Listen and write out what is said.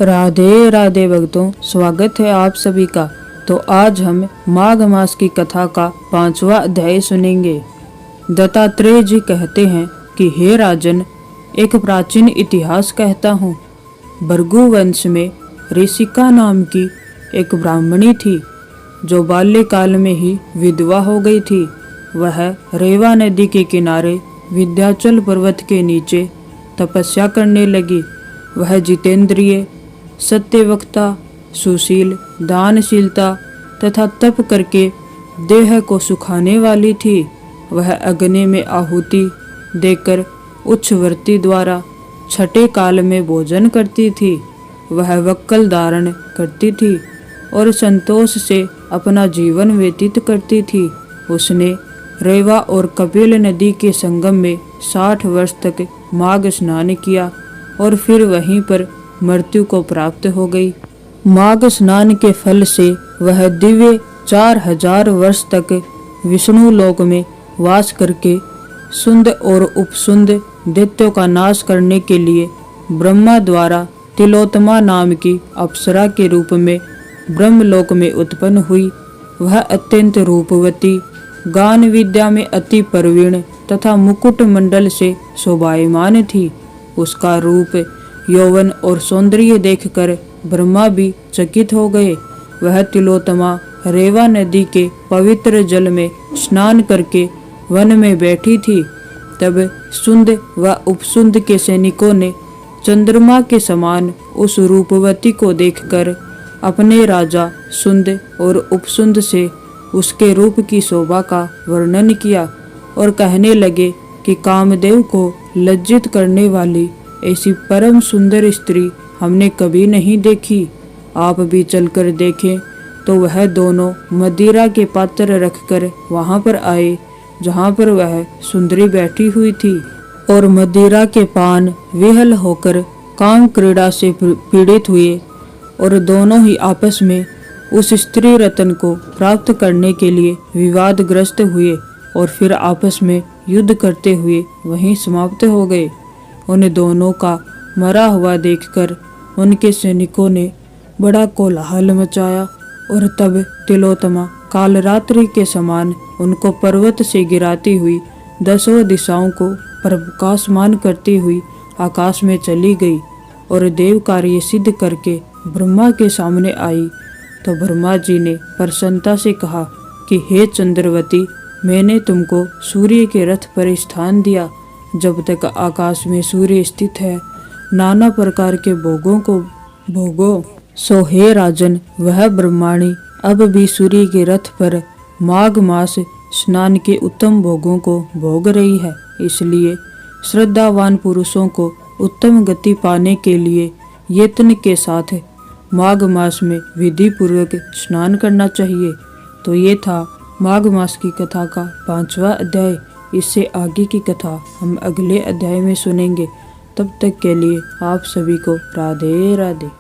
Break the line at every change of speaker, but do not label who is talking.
राधे राधे भक्तों, स्वागत है आप सभी का। तो आज हम माघ मास की कथा का 5वां अध्याय सुनेंगे। दत्तात्रेय जी कहते हैं कि हे राजन, एक प्राचीन इतिहास कहता हूँ। भृगु वंश में ऋषिका नाम की एक ब्राह्मणी थी जो बाल्यकाल में ही विधवा हो गई थी। वह रेवा नदी के किनारे विंध्याचल पर्वत के नीचे तपस्या करने लगी। वह जितेंद्रिय, सत्यवक्ता, सुशील, दानशीलता तथा तप करके देह को सुखाने वाली थी। वह अग्नि में आहुति देकर उच्छवर्ती द्वारा छठे काल में भोजन करती थी। वह वक्कल धारण करती थी और संतोष से अपना जीवन व्यतीत करती थी। उसने रेवा और कपिल नदी के संगम में 60 वर्ष तक माघ स्नान किया और फिर वहीं पर मृत्यु को प्राप्त हो गई। माघ स्नान के फल से वह दिव्य 4000 वर्ष तक विष्णु लोक में वास करके सुंद और उपसुंद दैत्यों का नाश करने के लिए ब्रह्मा द्वारा तिलोत्तमा नाम की अप्सरा के रूप में ब्रह्मलोक में उत्पन्न हुई। वह अत्यंत रूपवती, गान विद्या में अति प्रवीण तथा मुकुट मंडल से शोभायमान थी। उसका रूप, यौवन और सौंदर्य देखकर ब्रह्मा भी चकित हो गए। वह तिलोत्तमा रेवा नदी के पवित्र जल में स्नान करके वन में बैठी थी। तब सुंद व उपसुंद के सैनिकों ने चंद्रमा के समान उस रूपवती को देखकर अपने राजा सुंद और उपसुंद से उसके रूप की शोभा का वर्णन किया और कहने लगे कि कामदेव को लज्जित करने वाली ऐसी परम सुंदर स्त्री हमने कभी नहीं देखी। आप भी चलकर देखें। तो वह दोनों मदिरा के पात्र रखकर वहां पर आए जहां पर वह सुंदरी बैठी हुई थी और मदिरा के पान विहल होकर काम क्रीड़ा से पीड़ित हुए और दोनों ही आपस में उस स्त्री रत्न को प्राप्त करने के लिए विवादग्रस्त हुए और फिर आपस में युद्ध करते हुए वहीं समाप्त हो गए। उन दोनों का मरा हुआ देखकर उनके सैनिकों ने बड़ा कोलाहल मचाया और तब तिलोत्तमा कालरात्रि के समान उनको पर्वत से गिराती हुई 10 दिशाओं को प्रकाशमान करती हुई आकाश में चली गई और देव कार्य सिद्ध करके ब्रह्मा के सामने आई। तो ब्रह्मा जी ने प्रसन्नता से कहा कि हे चंद्रवती, मैंने तुमको सूर्य के रथ पर स्थान दिया। जब तक आकाश में सूर्य स्थित है, नाना प्रकार के भोगों को भोगो। सो हे राजन, वह ब्रह्माणी अब भी सूर्य के रथ पर माघ मास स्नान के उत्तम भोगों को भोग रही है। इसलिए श्रद्धावान पुरुषों को उत्तम गति पाने के लिए यत्न के साथ माघ मास में विधि पूर्वक स्नान करना चाहिए। तो ये था माघ मास की कथा का 5वां अध्याय। इससे आगे की कथा हम अगले अध्याय में सुनेंगे। तब तक के लिए आप सभी को राधे राधे।